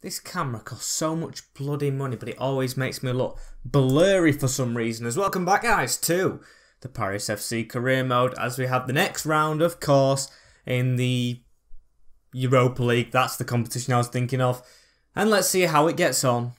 This camera costs so much bloody money, but it always makes me look blurry for some reason. As welcome back, guys, to the Paris FC career mode, as we have the next round, of course, in the Europa League. That's the competition I was thinking of. And let's see how it gets on.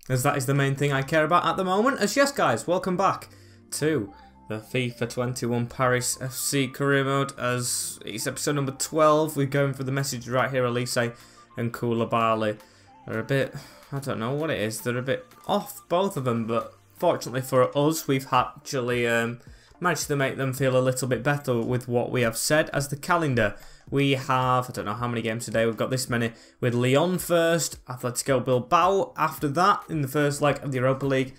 As that is the main thing I care about at the moment. As yes, guys, welcome back to the FIFA 21 Paris FC career mode. As it's episode number 12, we're going for the message right here. Elise and Koulibaly are a bit, I don't know what it is, they're a bit off, both of them, but fortunately for us, we've actually managed to make them feel a little bit better with what we have said. As the calendar, we have, I don't know how many games today, we've got this many, with Lyon first, Atletico Bilbao after that, in the first leg of the Europa League,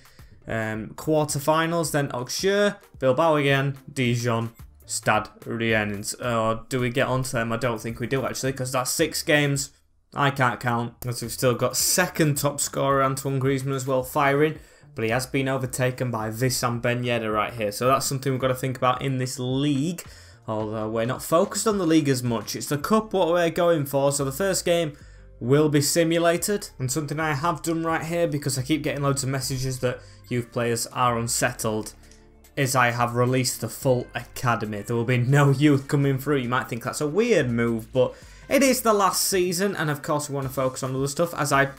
quarter-finals, then Auxerre, Bilbao again, Dijon, Stade Rennais. Or do we get onto them? I don't think we do actually, because that's 6 games, I can't count, because we've still got second top scorer Antoine Griezmann as well firing, but he has been overtaken by Wissam Ben Yedder right here, so that's something we've got to think about in this league. Although we're not focused on the league as much. It's the cup what we're going for. So the first game will be simulated. And something I have done right here, because I keep getting loads of messages that youth players are unsettled, is I have released the full academy. There will be no youth coming through. You might think that's a weird move, but it is the last season. And of course we want to focus on other stuff, as I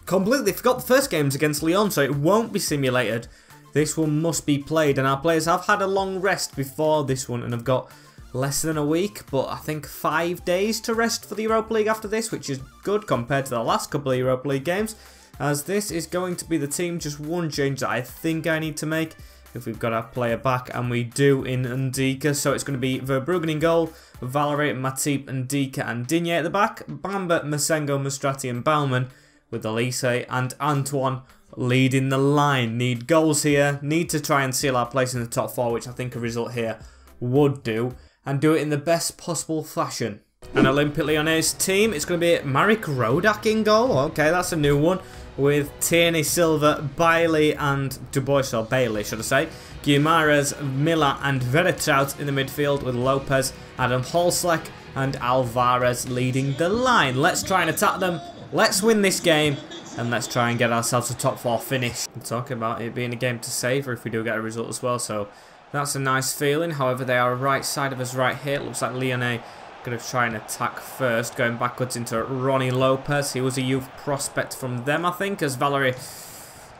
completely forgot the first game's against Lyon. So it won't be simulated. This one must be played. And our players have had a long rest before this one and have got less than a week, but I think 5 days to rest for the Europa League after this, which is good compared to the last couple of Europa League games, as this is going to be the team. Just one change that I think I need to make if we've got our player back, and we do in Ndika. So it's going to be Verbruggen in goal, Valerie, Matip, Ndika and Digne at the back, Bamba, Masengo, Mastrati and Baumann, with Elise and Antoine leading the line. Need goals here, need to try and seal our place in the top 4, which I think a result here would do, and do it in the best possible fashion. And Olympique Lyonnais team, it's going to be Marek Rodak in goal. Okay, that's a new one. With Tierney, Silva, Bailey and Dubois, or Bailey should I say. Guimaraes, Miller and Veretout in the midfield, with Lopez, Adam Holzleck and Alvarez leading the line. Let's try and attack them. Let's win this game. And let's try and get ourselves a top 4 finish. I'm talking about it being a game to savour if we do get a result as well. So that's a nice feeling. However, they are right side of us right here. It looks like Lyonnais going to try and attack first. Going backwards into Ronnie Lopez. He was a youth prospect from them, I think. As Valerie,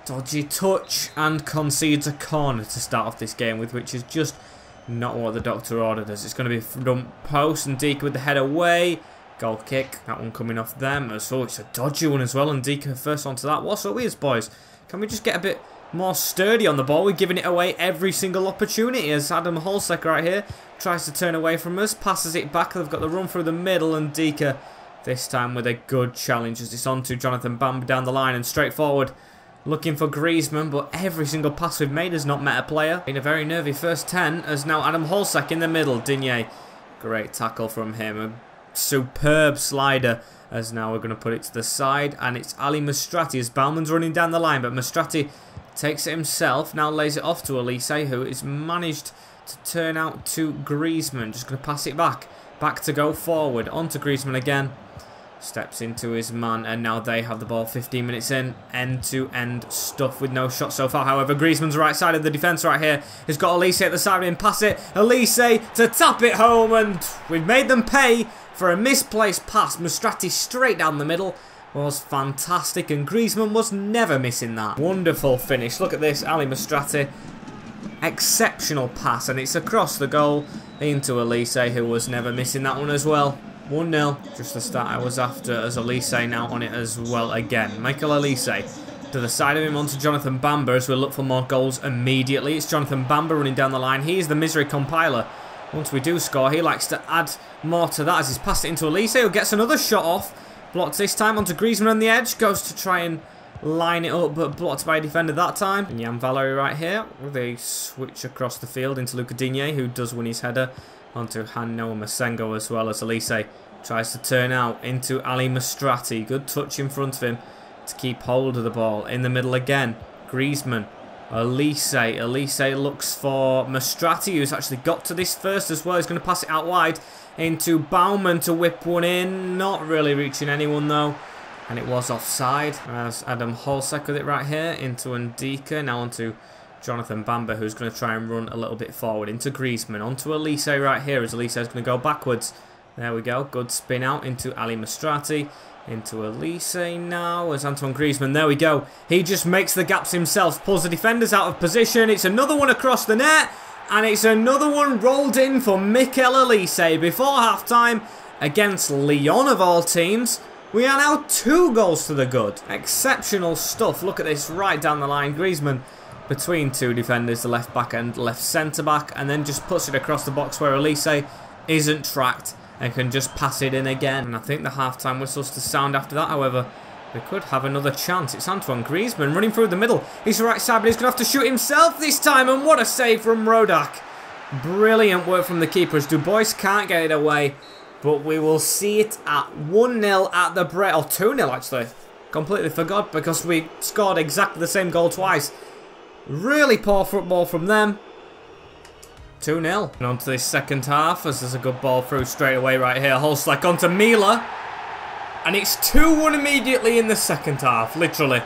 dodgy touch and concedes a corner to start off this game with, which is just not what the doctor ordered us. It's going to be front post and Ndika with the head away. Goal kick. That one coming off them. So it's a dodgy one as well. And Ndika first onto that. What's up with us, boys? Can we just get a bit more sturdy on the ball? We're giving it away every single opportunity, as Adam Holzleck right here tries to turn away from us, passes it back. They've got the run through the middle, and Ndika this time with a good challenge as it's on to Jonathan Bamba down the line and straight forward, looking for Griezmann, but every single pass we've made has not met a player. In a very nervy first 10, as now Adam Holzleck in the middle. Digne, great tackle from him, a superb slider. As now we're going to put it to the side, and it's Ali Mastrati as Baumann's running down the line, but Mastrati takes it himself, now lays it off to Elise, who has managed to turn out to Griezmann. Just going to pass it back to go forward, on to Griezmann again, steps into his man, and now they have the ball 15 minutes in, end-to-end stuff with no shot so far. However, Griezmann's right side of the defence right here has got Elise at the side of him, pass it, Elise to tap it home, and we've made them pay for a misplaced pass. Mastrati straight down the middle was fantastic, and Griezmann was never missing that. Wonderful finish. Look at this, Ali Mastrati. Exceptional pass, and it's across the goal into Elise, who was never missing that one as well. 1-0, just the start I was after, as Elise now on it as well again. Michael Elise to the side of him, onto Jonathan Bamba, as we look for more goals immediately. It's Jonathan Bamba running down the line. He is the misery compiler. Once we do score, he likes to add more to that, as he's passed it into Elise, who gets another shot off. Blocked this time onto Griezmann on the edge. Goes to try and line it up, but blocked by a defender that time. And Jan Valery right here. They switch across the field into Luca Digne, who does win his header. Onto Hanno Masengo as well, as Elise Tries to turn out into Ali Mastrati. Good touch in front of him to keep hold of the ball. In the middle again. Griezmann. Elise. Elise looks for Mastrati, who's actually got to this first as well. He's going to pass it out wide into Baumann to whip one in. Not really reaching anyone though. And it was offside. As Adam Holsek with it right here into Ndika. Now onto Jonathan Bamba, who's going to try and run a little bit forward into Griezmann. Onto Elise right here as Elise is going to go backwards. There we go. Good spin out into Ali Mastrati. Into Elise now as Antoine Griezmann. There we go. He just makes the gaps himself. Pulls the defenders out of position. It's another one across the net. And it's another one rolled in for Mikel Elise before half-time against Lyon of all teams. We are now 2 goals to the good. Exceptional stuff. Look at this right down the line. Griezmann between 2 defenders, the left back and left centre back. And then just puts it across the box where Elise isn't tracked. And can just pass it in again. And I think the half-time whistle's to sound after that, however. We could have another chance. It's Antoine Griezmann running through the middle. He's right side, but he's going to have to shoot himself this time. And what a save from Rodak. Brilliant work from the keepers. Dubois can't get it away. But we will see it at 1-0 at the break. Or 2-0 actually. Completely forgot because we scored exactly the same goal twice. Really poor football from them. 2-0. And on to this second half as there's a good ball through straight away right here. Holstek onto Mila. And it's 2-1 immediately in the second half. Literally.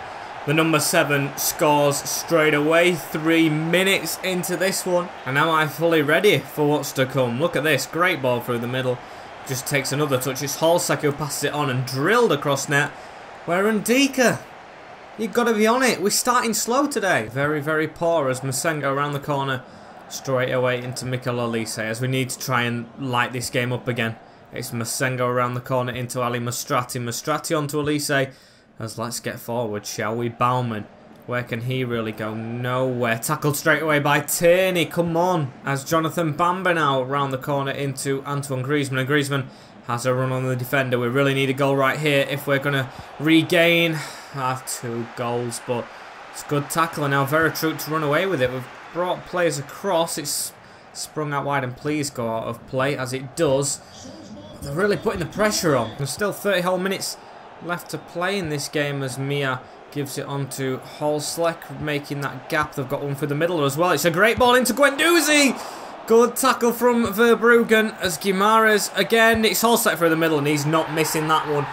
The number 7 scores straight away. 3 minutes into this one. And now I'm fully ready for what's to come. Look at this. Great ball through the middle. Just takes another touch. It's Holstek who passes it on and drilled across net. Where Ndika. You've got to be on it. We're starting slow today. Very, very poor as Masengo around the corner. Straight away into Mikel Elise as we need to try and light this game up again. It's Masengo around the corner into Ali Mastrati. Mastrati onto Elise as let's get forward, shall we? Baumann. Where can he really go? Nowhere. Tackled straight away by Tierney. Come on. As Jonathan Bamba now around the corner into Antoine Griezmann. And Griezmann has a run on the defender. We really need a goal right here if we're going to regain our 2 goals. But it's good tackle. And now Veretout to run away with it. We've brought players across. It's sprung out wide and please go out of play as it does. They're really putting the pressure on. There's still 30 whole minutes left to play in this game as Mia gives it on to Holstek, making that gap. They've got one through the middle as well. It's a great ball into Guendouzi. Good tackle from Verbruggen as Guimaraes again. It's Holstek through the middle and he's not missing that one.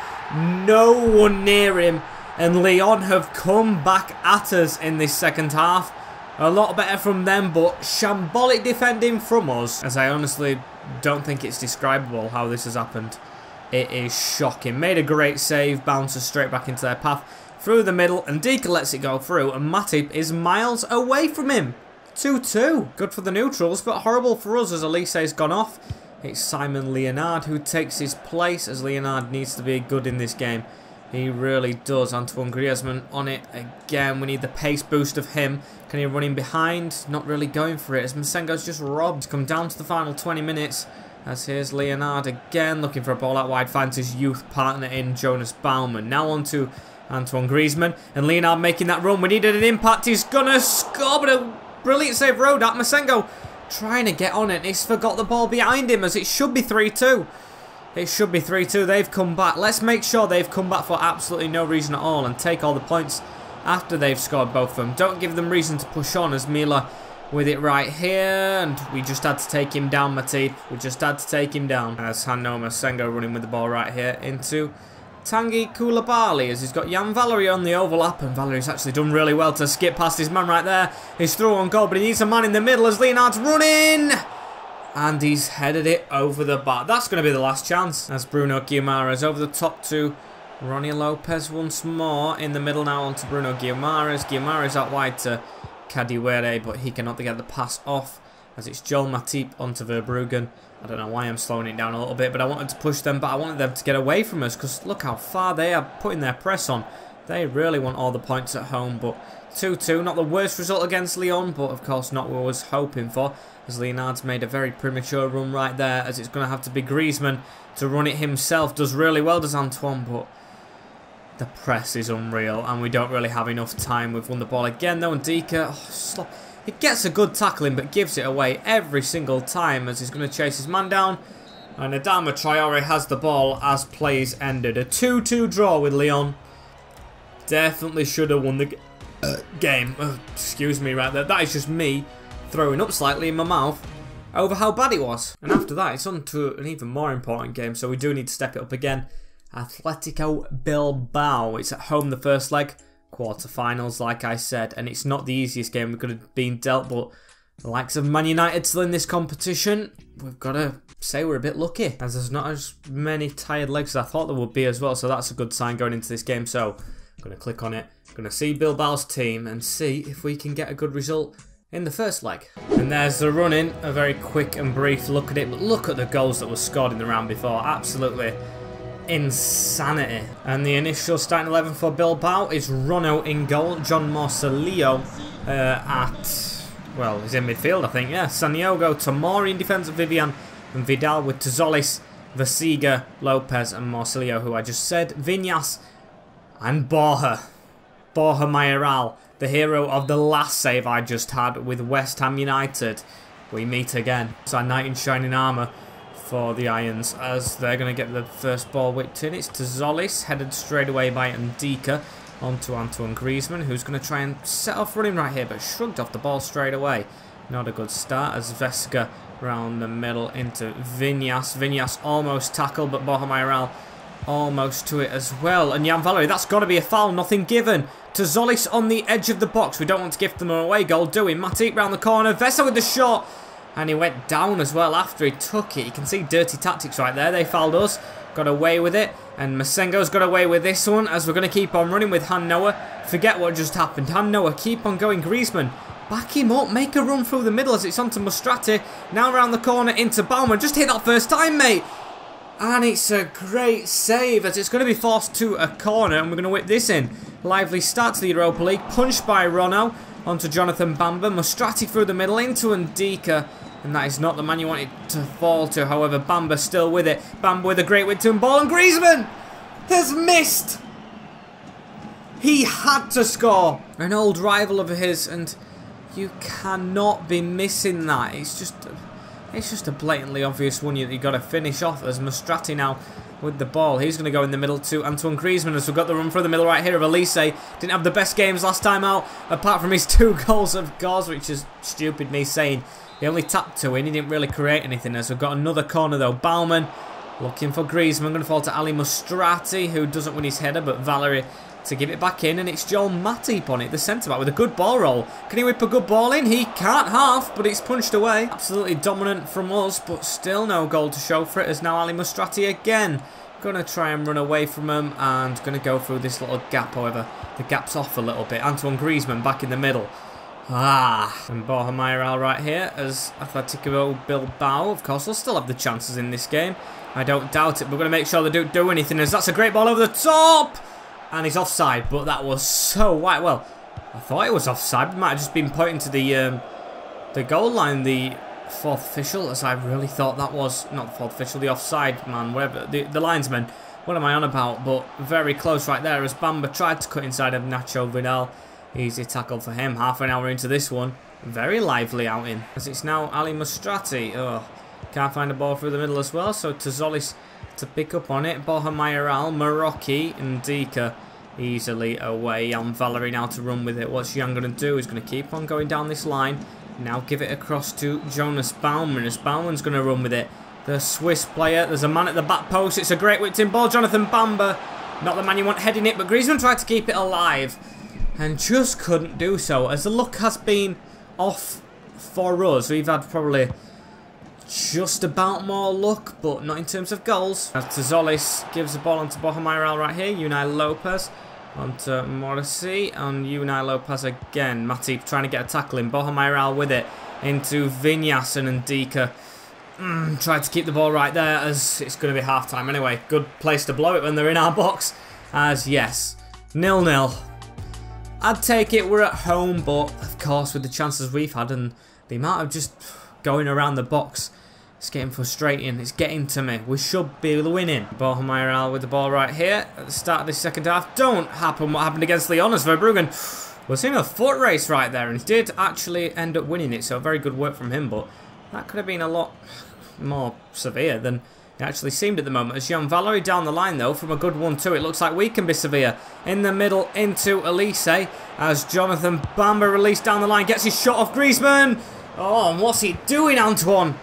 No one near him. And Lyon have come back at us in this second half. A lot better from them, but shambolic defending from us. As I honestly don't think it's describable how this has happened. It is shocking. Made a great save, bounces straight back into their path. Through the middle, and Ndika lets it go through, and Matip is miles away from him. 2-2. Good for the neutrals, but horrible for us as Elise's gone off. It's Simon Leonard who takes his place, as Leonard needs to be good in this game. He really does. Antoine Griezmann on it again. We need the pace boost of him. Can he run in behind? Not really going for it as Masengo's just robbed. Come down to the final 20 minutes. As here's Leonard again looking for a ball out wide. Finds his youth partner in Jonas Baumann. Now on to Antoine Griezmann. And Leonard making that run. We needed an impact. He's going to score. But a brilliant save Rodak. Masengo trying to get on it. He's forgot the ball behind him as it should be 3-2. It should be 3-2. They've come back. Let's make sure they've come back for absolutely no reason at all and take all the points after they've scored both of them. Don't give them reason to push on as Mila with it right here. And we just had to take him down, Matip. We just had to take him down. As Hanno Masengo running with the ball right here into Tanguy Koulibaly as he's got Jan Valery on the overlap. And Valery's actually done really well to skip past his man right there. He's through on goal, but he needs a man in the middle as Leonard's running. And he's headed it over the bar. That's going to be the last chance. As Bruno Guimaraes over the top to Ronnie Lopez once more. In the middle now onto Bruno Guimaraes. Guimaraes out wide to Kadiwere, but he cannot get the pass off. As it's Joel Matip onto Verbruggen. I don't know why I'm slowing it down a little bit, but I wanted to push them, but I wanted them to get away from us because look how far they are putting their press on. They really want all the points at home, but 2-2, not the worst result against Lyon, but of course not what I was hoping for. As Leonard's made a very premature run right there, as it's going to have to be Griezmann to run it himself. Does really well, does Antoine, but the press is unreal, and we don't really have enough time. We've won the ball again, though, and Ndika, he gets a good tackling, but gives it away every single time, as he's going to chase his man down. And Adama Traore has the ball as plays ended. A 2-2 draw with Lyon. Definitely should have won the game. Excuse me right there. That is just me throwing up slightly in my mouth over how bad it was. And after that, it's on to an even more important game, so we do need to step it up again. Atletico Bilbao. It's at home the first leg. Quarterfinals, like I said, and it's not the easiest game we could have been dealt, but the likes of Man United still in this competition, we've got to say we're a bit lucky, as there's not as many tired legs as I thought there would be as well, so that's a good sign going into this game. So I'm going to click on it, going to see Bilbao's team and see if we can get a good result in the first leg. And there's the run-in, a very quick and brief look at it, but look at the goals that were scored in the round before, absolutely insanity. And the initial starting 11 for Bilbao is Rono in goal, John Morcillo well, he's in midfield I think, yeah. Saniogo, Tomori in defence, Vivian and Vidal with Tazolis, Vasiga, Lopez and Morcillo, who I just said, Vinyas and Borja Mayoral, the hero of the last save I just had with West Ham United. We meet again. It's our knight in shining armour for the Irons, as they're going to get the first ball whipped in. It's Tazolis, headed straight away by Ndika, onto Antoine Griezmann, who's going to try and set off running right here, but shrugged off the ball straight away. Not a good start, as Vesca round the middle into Vinyas. Vinyas almost tackled, but Borja Mayoral almost to it as well. And Jan Valery, that's got to be a foul, nothing given. Tazolis on the edge of the box. We don't want to give them an away goal, do we? Matip round the corner, Vesa with the shot. And he went down as well after he took it. You can see dirty tactics right there. They fouled us. Got away with it. And Masengo's got away with this one, as we're going to keep on running with Han Noah. Forget what just happened. Han Noah, keep on going. Griezmann, back him up. Make a run through the middle as it's onto Mustrati. Now around the corner into Baumann. Just hit that first time, mate. And it's a great save, as it's going to be forced to a corner. And we're going to whip this in. Lively start to the Europa League. Punched by Rono. Onto Jonathan Bamba. Mustrati through the middle into Ndika. And that is not the man you wanted to fall to. However, Bamba still with it. Bamba with a great Whitton ball. And Griezmann has missed. He had to score. An old rival of his. And you cannot be missing that. It's just a blatantly obvious one that you've got to finish off, as Mustrati now with the ball. He's going to go in the middle to Antoine Griezmann, as we've got the run through the middle right here of Elise. Didn't have the best games last time out, apart from his 2 goals of course, which is stupid me saying. He only tapped 2 in, he didn't really create anything, as we've got another corner though. Baumann looking for Griezmann, going to fall to Ali Mustrati, who doesn't win his header, but Valery to give it back in, and it's Joel Matip on it, the centre-back, with a good ball roll. Can he whip a good ball in? He can't half, but it's punched away. Absolutely dominant from us, but still no goal to show for it, as now Ali Mustrati again going to try and run away from him, and going to go through this little gap. However, the gap's off a little bit. Antoine Griezmann back in the middle. And Borja Mayoral right here, as Atletico Bilbao, of course, will still have the chances in this game. I don't doubt it, but we're going to make sure they don't do anything, as that's a great ball over the top! And he's offside, but that was so wide. Well, I thought it was offside. It might have just been pointing to the goal line, the 4th official, as I really thought that was, not the 4th official, the offside man, whatever, the linesman. What am I on about? But very close right there, as Bamba tried to cut inside of Nacho Vidal. Easy tackle for him. Half an hour into this one. Very lively outing, as it's now Ali Mustrati. Oh, can't find a ball through the middle as well, so Tazolis to pick up on it. Borja Mayoral, Marocchi and Ndika easily away. Jan Valery now to run with it. What's Jan going to do? He's going to keep on going down this line. Now give it across to Jonas Baumann, as Baumann's going to run with it. The Swiss player. There's a man at the back post. It's a great whipped in ball. Jonathan Bamba. Not the man you want heading it, but Griezmann tried to keep it alive and just couldn't do so, as the luck has been off for us. We've had probably just about more luck, but not in terms of goals. As Tazolis gives the ball onto Borja Mayoral right here. Unai Lopez onto Morrissey, and Unai Lopez again. Matip trying to get a tackle in. Borja Mayoral with it into Vinyas and Ndika. Tried to keep the ball right there, as it's going to be half time anyway. Good place to blow it when they're in our box, as yes, 0-0. I'd take it, we're at home, but of course with the chances we've had and the amount of just going around the box, it's getting frustrating. It's getting to me. We should be winning. Borja Mayoral with the ball right here at the start of the second half. Don't happen what happened against Lyon, as Verbruggen was seeing a foot race right there, and did actually end up winning it, so very good work from him, but that could have been a lot more severe than It actually seemed at the moment. As Jan Valery down the line, though, from a good 1-2. It looks like we can be severe. In the middle, into Elise. As Jonathan Bamba released down the line. Gets his shot off Griezmann. Oh, and what's he doing, Antoine?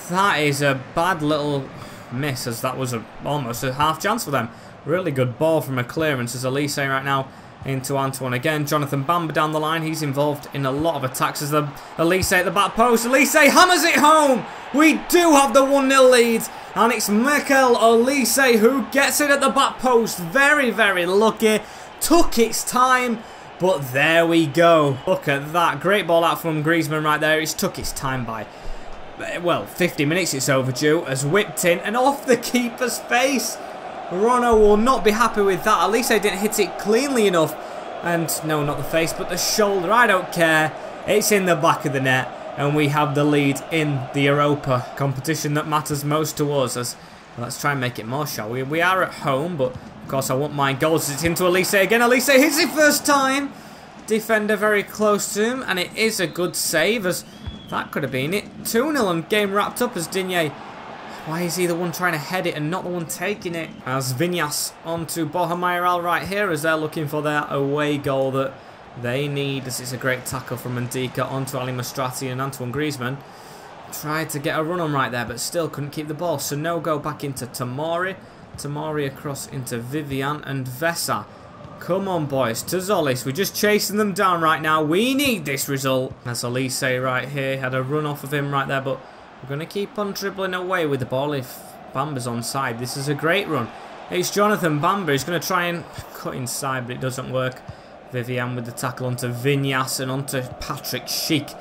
That is a bad little miss, as that was almost a half chance for them. Really good ball from a clearance as Elise right now into Antoine again. Jonathan Bamba down the line. He's involved in a lot of attacks as the Elise at the back post. Elise hammers it home. We do have the 1-0 lead. And it's Mikel Elise who gets it at the back post. Very, very lucky. Took its time. But there we go. Look at that. Great ball out from Griezmann right there. It's took its time by, well, 50 minutes it's overdue. As whipped in and off the keeper's face. Rono will not be happy with that. Elise didn't hit it cleanly enough. And no, not the face, but the shoulder. I don't care. It's in the back of the net. And we have the lead in the Europa competition that matters most to us. As well, let's try and make it more, shall we? We are at home, but of course I want my goals. It's into Elise again. Elise hits it first time. Defender very close to him. And it is a good save, as that could have been it. 2-0 and game wrapped up as Digne. Why is he the one trying to head it and not the one taking it? As Vinyas onto Bohemiral right here as they're looking for their away goal that they need. As it's a great tackle from Ndika onto Ali Mastrati and Antoine Griezmann. Tried to get a run on right there but still couldn't keep the ball. So no go back into Tamori. Tamori across into Vivian and Vesa. Come on boys, to Zolis. We're just chasing them down right now. We need this result. As Elise right here had a run off of him right there, but we're going to keep on dribbling away with the ball if Bamba's onside. This is a great run. It's Jonathan Bamba. He's going to try and cut inside, but it doesn't work. Vivian with the tackle onto Vinyas and onto Patrick Schick.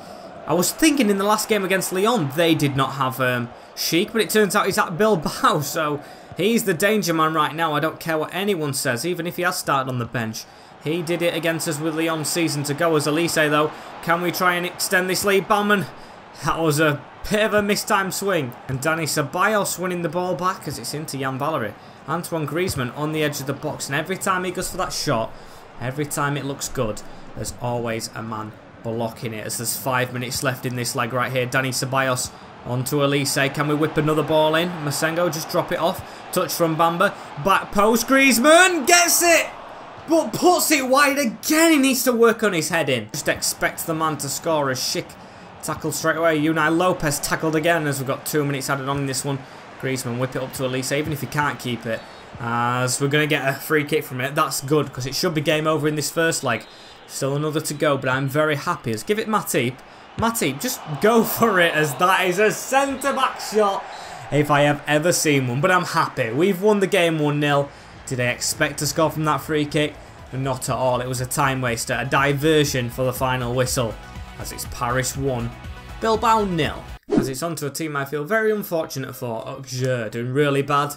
I was thinking in the last game against Lyon, they did not have Schick, but it turns out he's at Bilbao, so he's the danger man right now. I don't care what anyone says, even if he has started on the bench. He did it against us with Lyon season to go as Elise, though. Can we try and extend this lead, Baumann? That was a bit of a mistimed swing. And Dani Ceballos winning the ball back as it's into Jan Valery. Antoine Griezmann on the edge of the box. And every time he goes for that shot, every time it looks good, there's always a man blocking it. As there's 5 minutes left in this leg right here. Dani Ceballos onto Elise. Can we whip another ball in? Masengo just drop it off. Touch from Bamba. Back post. Griezmann gets it, but puts it wide again. He needs to work on his heading. Just expect the man to score as Schick tackled straight away. Unai Lopez tackled again as we've got 2 minutes added on in this one. Griezmann whip it up to Elise, even if he can't keep it. As we're going to get a free kick from it. That's good, because it should be game over in this first leg. Still another to go, but I'm very happy. As give it Matip. Matip, just go for it, as that is a centre-back shot if I have ever seen one. But I'm happy. We've won the game 1-0. Did I expect to score from that free kick? Not at all. It was a time waster, a diversion for the final whistle. As it's Paris 1, Bilbao 0. As it's onto a team I feel very unfortunate for, Auxerre, doing really bad.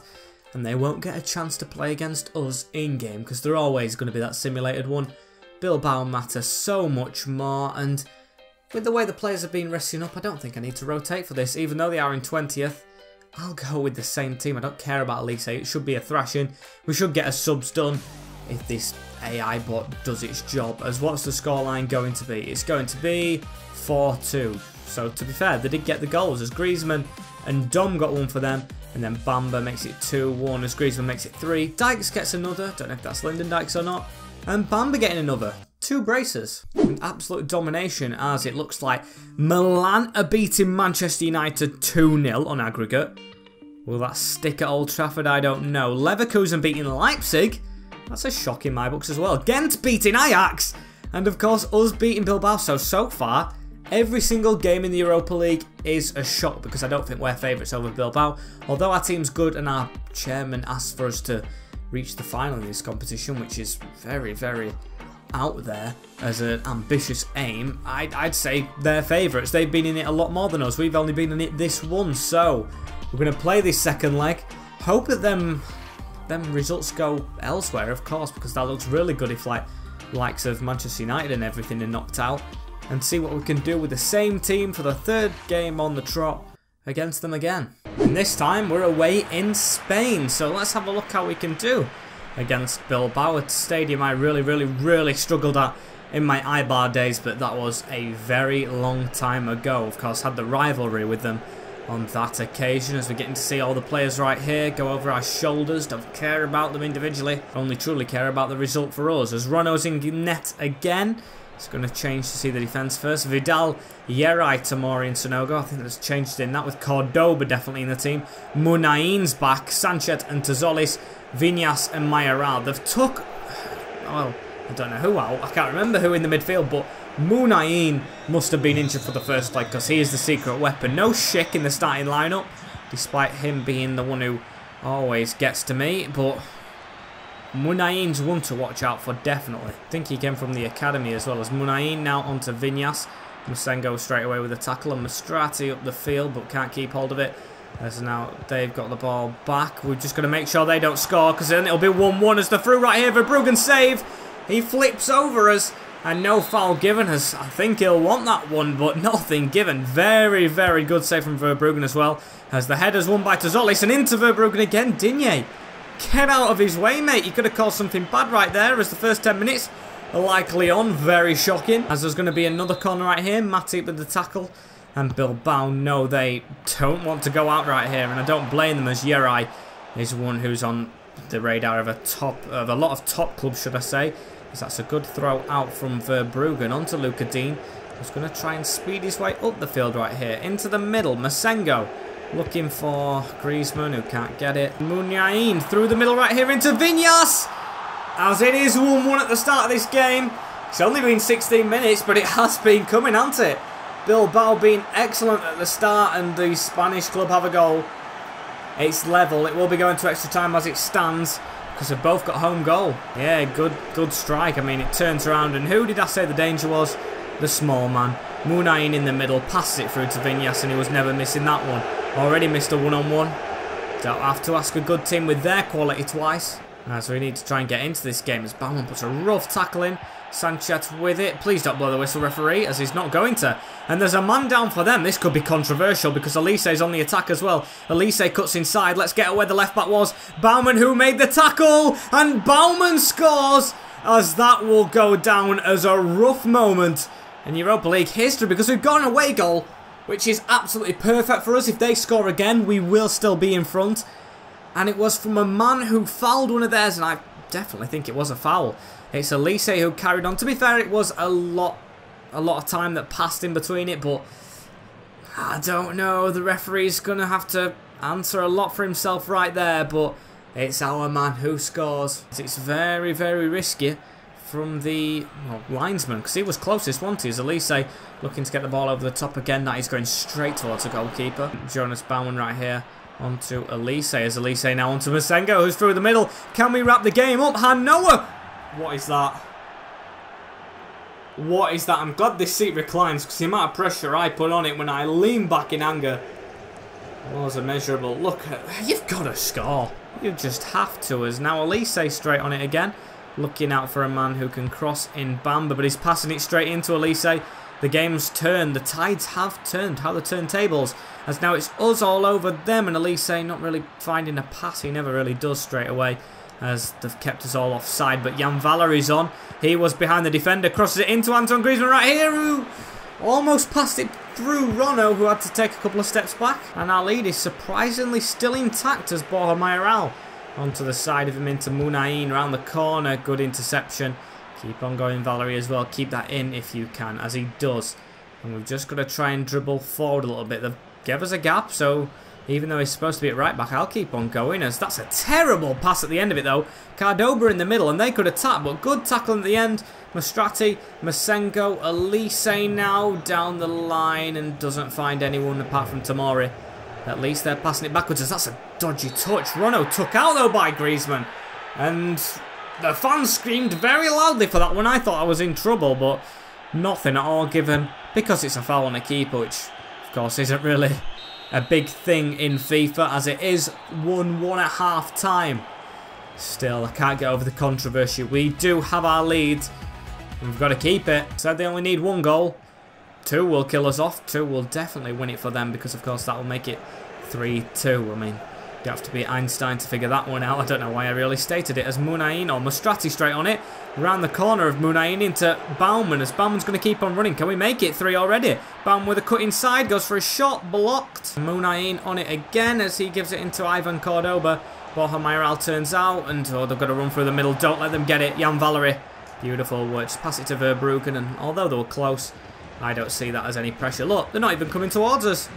And they won't get a chance to play against us in-game, because they're always going to be that simulated one. Bilbao matter so much more, and with the way the players have been resting up, I don't think I need to rotate for this. Even though they are in 20th, I'll go with the same team. I don't care about Elise. It should be a thrashing. We should get a subs done if this AI bot does its job. As what's the scoreline going to be? It's going to be 4-2. So to be fair, they did get the goals as Griezmann and Dom got one for them. And then Bamba makes it 2-1 as Griezmann makes it 3. Dykes gets another. Don't know if that's Lyndon Dykes or not. And Bamba getting another. 2 braces. And absolute domination as it looks like Milan are beating Manchester United 2-0 on aggregate. Will that stick at Old Trafford? I don't know. Leverkusen beating Leipzig. That's a shock in my books as well. Ghent beating Ajax. And of course us beating Bilbao. So far, every single game in the Europa League is a shock because I don't think we're favourites over Bilbao. Although our team's good and our chairman asked for us to reach the final in this competition, which is very, very out there as an ambitious aim, I'd say they're favourites. They've been in it a lot more than us. We've only been in it this one. So we're going to play this second leg. Hope that them results go elsewhere, of course, because that looks really good if likes of Manchester United and everything are knocked out. And see what we can do with the same team for the 3rd game on the trot against them again. And this time we're away in Spain, so let's have a look how we can do against Bilbao. A stadium I really struggled at in my Eibar days, but that was a very long time ago. Of course, had the rivalry with them on that occasion, as we're getting to see all the players right here go over our shoulders. Don't care about them individually, only truly care about the result for us. As Rono's in net again, it's going to change to see the defence first. Vidal, Yerai, Tamori and Sonogo. I think there's changes in that with Cordoba definitely in the team. Munain's back, Sanchez and Tazolis, Viñas and Mayoral. They've took, well, I don't know who out. I can't remember who in the midfield, but Munain must have been injured for the first leg because he is the secret weapon. No Schick in the starting lineup, despite him being the one who always gets to me. But Munain's one to watch out for, definitely. I think he came from the academy as well. As Munain now onto Viñas. Masengo straight away with a tackle, and Mastrati up the field but can't keep hold of it. As now they've got the ball back. We're just going to make sure they don't score, because then it'll be 1-1 as the through right here. Verbruggen save. He flips over us, and no foul given. As I think he'll want that one, but nothing given. Very, very good save from Verbruggen as well. As the header's won by Tazolis, and into Verbruggen again. Digne, get out of his way, mate. You could have called something bad right there, as the first 10 minutes are likely on. Very shocking. As there's going to be another corner right here. Matip with the tackle. And Bilbao, no, they don't want to go out right here, and I don't blame them, as Yerai is one who's on the radar of a lot of top clubs, should I say. As that's a good throw out from Verbruggen onto Luca Dean, who's going to try and speed his way up the field right here into the middle. Masengo looking for Griezmann, who can't get it. Munain through the middle right here into Viñas, as it is 1-1 at the start of this game. It's only been 16 minutes, but it has been coming, hasn't it? Bilbao being excellent at the start, and the Spanish club have a goal. It's level. It will be going to extra time as it stands, because they've both got home goal. Yeah, good strike. I mean, it turns around, and who did I say the danger was? The small man. Munain in the middle, passes it through to Viñas, and he was never missing that one. Already missed a one-on-one. Don't have to ask a good team with their quality twice. So we need to try and get into this game, as Baumann puts a rough tackle in. Sanchez with it. Please don't blow the whistle, referee, as he's not going to. And there's a man down for them. This could be controversial because Elise's on the attack as well. Elise cuts inside. Let's get where the left back was. Baumann, who made the tackle, and Baumann scores, as that will go down as a rough moment in Europa League history, because we've got an away goal, which is absolutely perfect for us. If they score again, we will still be in front. And it was from a man who fouled one of theirs, and I definitely think it was a foul. It's Elise who carried on. To be fair, it was a lot of time that passed in between it, but I don't know. The referee's going to have to answer a lot for himself right there, but it's our man who scores. It's very, very risky from the linesman, because he was closest, wasn't he? As Elise looking to get the ball over the top again. That is going straight towards the goalkeeper. Jonas Baumann right here onto Elise. As Elise now onto Masengo, who's through the middle. Can we wrap the game up? Hanoa! What is that? What is that? I'm glad this seat reclines, because the amount of pressure I put on it when I lean back in anger was immeasurable. Look, you've got to score. You just have to. As now Elise straight on it again. Looking out for a man who can cross in Bamba, but he's passing it straight into Elise. The game's turned. The tides have turned. How the turntables. As now it's us all over them, and Elise not really finding a pass. He never really does straight away, as they've kept us all offside. But Jan Valery's on. He was behind the defender. Crosses it into Antoine Griezmann right here, who almost passed it through Rono, who had to take a couple of steps back. And our lead is surprisingly still intact, as Borja Mayoral onto the side of him into Munain around the corner. Good interception. Keep on going, Valery, as well. Keep that in if you can, as he does. And we've just got to try and dribble forward a little bit. They've given us a gap, so even though he's supposed to be at right back, I'll keep on going, as that's a terrible pass at the end of it, though. Cordoba in the middle, and they could attack, but good tackle at the end. Mastrati, Masengo, Elise now down the line, and doesn't find anyone apart from Tamori. At least they're passing it backwards, as that's a dodgy touch. Rono took out, though, by Griezmann. And the fans screamed very loudly for that one. I thought I was in trouble, but nothing at all given, because it's a foul on a keeper, which, of course, isn't really a big thing in FIFA, as it is 1-1 at half time. Still, I can't get over the controversy. We do have our lead. We've got to keep it. Said they only need 1 goal. 2 will kill us off. 2 will definitely win it for them, because, of course, that will make it 3-2. I mean, You have to be Einstein to figure that one out. I don't know why I really stated it as Munain or Mustrati straight on it. Around the corner of Munain into Baumann as Bauman's going to keep on running. Can we make it? 3 already. Baumann with a cut inside. Goes for a shot. Blocked. Munain on it again as he gives it into Ivan Cordoba. Borja Mayoral turns out and they've got to run through the middle. Don't let them get it. Jan Valery. Beautiful work. Just pass it to Verbruggen and although they were close, I don't see that as any pressure. Look, they're not even coming towards us.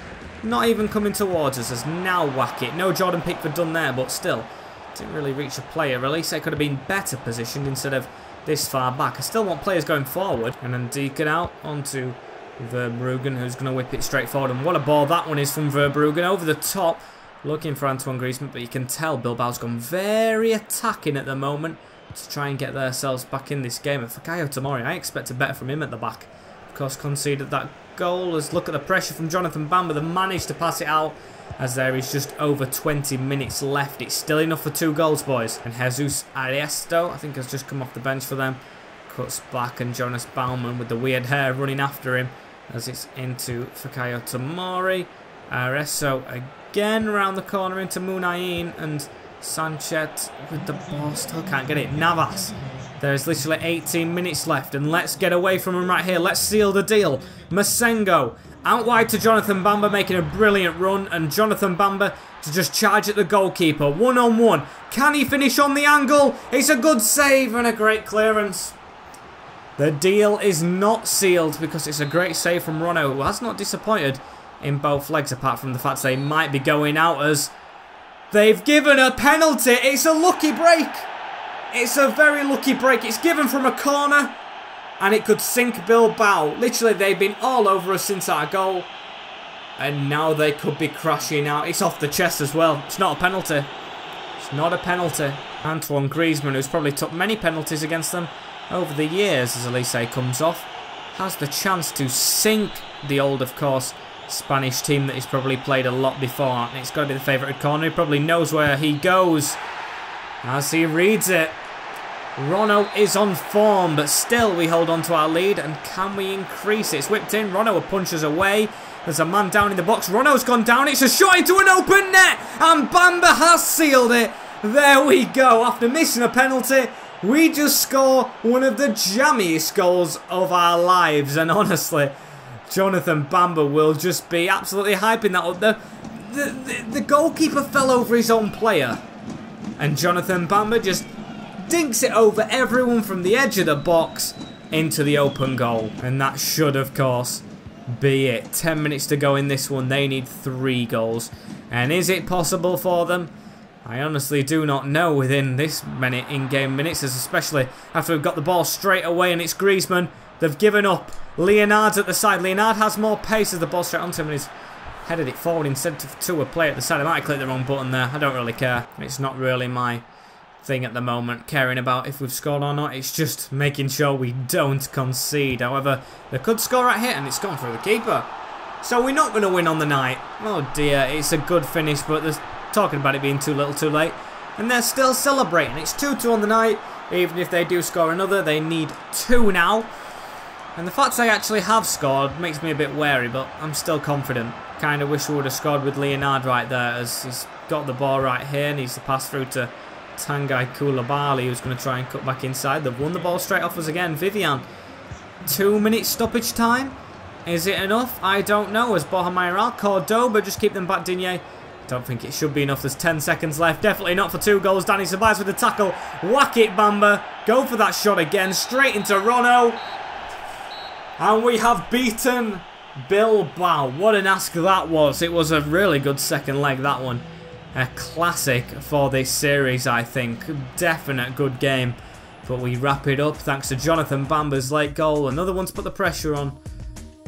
Not even coming towards us as now whack it. No Jordan Pickford done there, but still didn't really reach a player. Release could have been better positioned instead of this far back. I still want players going forward. And then Deacon out onto Verbruggen, who's going to whip it straight forward. And what a ball that one is from Verbruggen over the top. Looking for Antoine Griezmann, but you can tell Bilbao's gone very attacking at the moment to try and get themselves back in this game. And for Fikayo Tomori, I expected better from him at the back. Of course, conceded that goal. As look at the pressure from Jonathan Bamba. They managed to pass it out as there is just over 20 minutes left. It's still enough for 2 goals, boys. And Jesus Ariesto, I think, has just come off the bench for them. Cuts back and Jonas Baumann with the weird hair running after him as it's into Fikayo Tomori. Ariesto again around the corner into Munain and Sanchez with the ball. Still can't get it. Navas. There's literally 18 minutes left and let's get away from him right here. Let's seal the deal. Masengo out wide to Jonathan Bamba making a brilliant run and Jonathan Bamba to just charge at the goalkeeper. 1-on-1. Can he finish on the angle? It's a good save and a great clearance. The deal is not sealed because it's a great save from Rono, who has not disappointed in both legs apart from the fact they might be going out as they've given a penalty. It's a lucky break. It's a very lucky break. It's given from a corner and it could sink Bilbao. Literally, they've been all over us since our goal. And now they could be crashing out. It's off the chest as well. It's not a penalty. It's not a penalty. Antoine Griezmann, who's probably took many penalties against them over the years as Elise comes off, has the chance to sink the old, of course, Spanish team that he's probably played a lot before. And it's got to be the favourite corner. He probably knows where he goes as he reads it. Rono is on form, but still we hold on to our lead. And can we increase it? It's whipped in. Rono punches away. There's a man down in the box. Rono's gone down. It's a shot into an open net. And Bamba has sealed it. There we go. After missing a penalty, we just score one of the jammiest goals of our lives. And honestly, Jonathan Bamba will just be absolutely hyping that up. The goalkeeper fell over his own player. And Jonathan Bamba just dinks it over everyone from the edge of the box into the open goal. And that should, of course, be it. 10 minutes to go in this one. They need 3 goals. And is it possible for them? I honestly do not know within this many in-game minutes, especially after we've got the ball straight away and it's Griezmann. They've given up. Leonard's at the side. Leonard has more pace as the ball straight onto him and he's headed it forward instead to a play at the side. I might have clicked the wrong button there. I don't really care. It's not really my thing at the moment, caring about if we've scored or not. It's just making sure we don't concede. However, they could score right here and it's gone through the keeper. So we're not going to win on the night. Oh dear, it's a good finish, but there's talking about it being too little too late. And they're still celebrating. It's 2-2 on the night. Even if they do score another, they need 2 now. And the fact they actually have scored makes me a bit wary, but I'm still confident. Kind of wish we would have scored with Leonard right there, as he's got the ball right here. Needs to pass through to Tanguy Koulibaly, who's going to try and cut back inside. They've won the ball straight off us again. Vivian, 2 minutes stoppage time. Is it enough? I don't know. As Borja Mayoral, Cordoba just keep them back. Digne, don't think it should be enough. There's 10 seconds left. Definitely not for 2 goals. Danny Ceballos with the tackle. Whack it, Bamba. Go for that shot again. Straight into Rono. And we have beaten Bilbao. What an ask that was. It was a really good second leg, that one. A classic for this series, I think. Definite good game. But we wrap it up thanks to Jonathan Bamba's late goal. Another one to put the pressure on.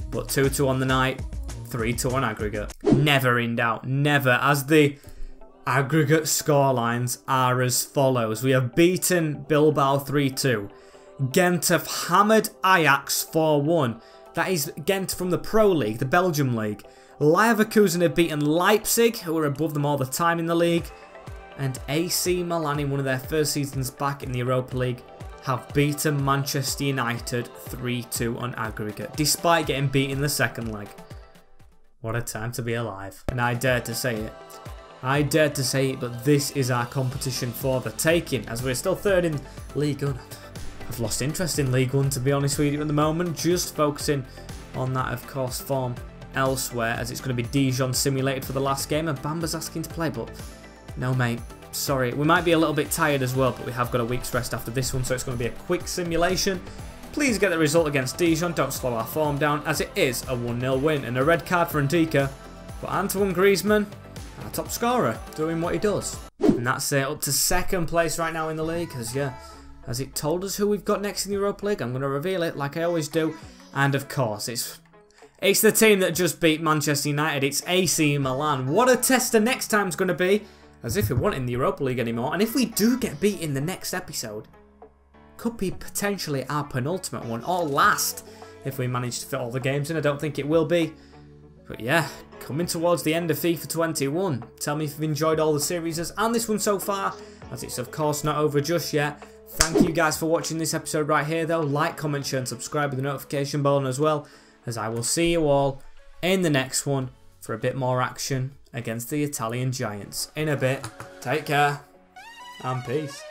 But 2-2 on the night. 3-2 on aggregate. Never in doubt. Never. As the aggregate scorelines are as follows. We have beaten Bilbao 3-2. Ghent have hammered Ajax 4-1. That is Ghent from the Pro League, the Belgium League. Leverkusen have beaten Leipzig, who are above them all the time in the league. And AC Milan, in one of their first seasons back in the Europa League, have beaten Manchester United 3-2 on aggregate, despite getting beat in the second leg. What a time to be alive. And I dare to say it. I dare to say it, but this is our competition for the taking, as we're still third in League 1. I've lost interest in League 1, to be honest with you, at the moment, just focusing on that, of course, form elsewhere, as it's going to be Dijon simulated for the last game, and Bamba's asking to play, but no, mate. Sorry, we might be a little bit tired as well, but we have got a week's rest after this one, so it's going to be a quick simulation. Please get the result against Dijon, don't slow our form down, as it is a 1-0 win, and a red card for Ndika. But Antoine Griezmann, our top scorer, doing what he does. And that's it, up to second place right now in the league, as it told us who we've got next in the Europa League. I'm going to reveal it like I always do, and of course, it's the team that just beat Manchester United, it's AC Milan. What a test the next time's going to be. As if we weren't in the Europa League anymore. And if we do get beat in the next episode, could be potentially our penultimate one, or last, if we manage to fit all the games in. I don't think it will be. But yeah, coming towards the end of FIFA 21. Tell me if you've enjoyed all the series and this one so far, as it's of course not over just yet. Thank you guys for watching this episode right here though. Like, comment, share and subscribe with the notification bell on as well, as I will see you all in the next one for a bit more action against the Italian Giants in a bit. Take care and peace.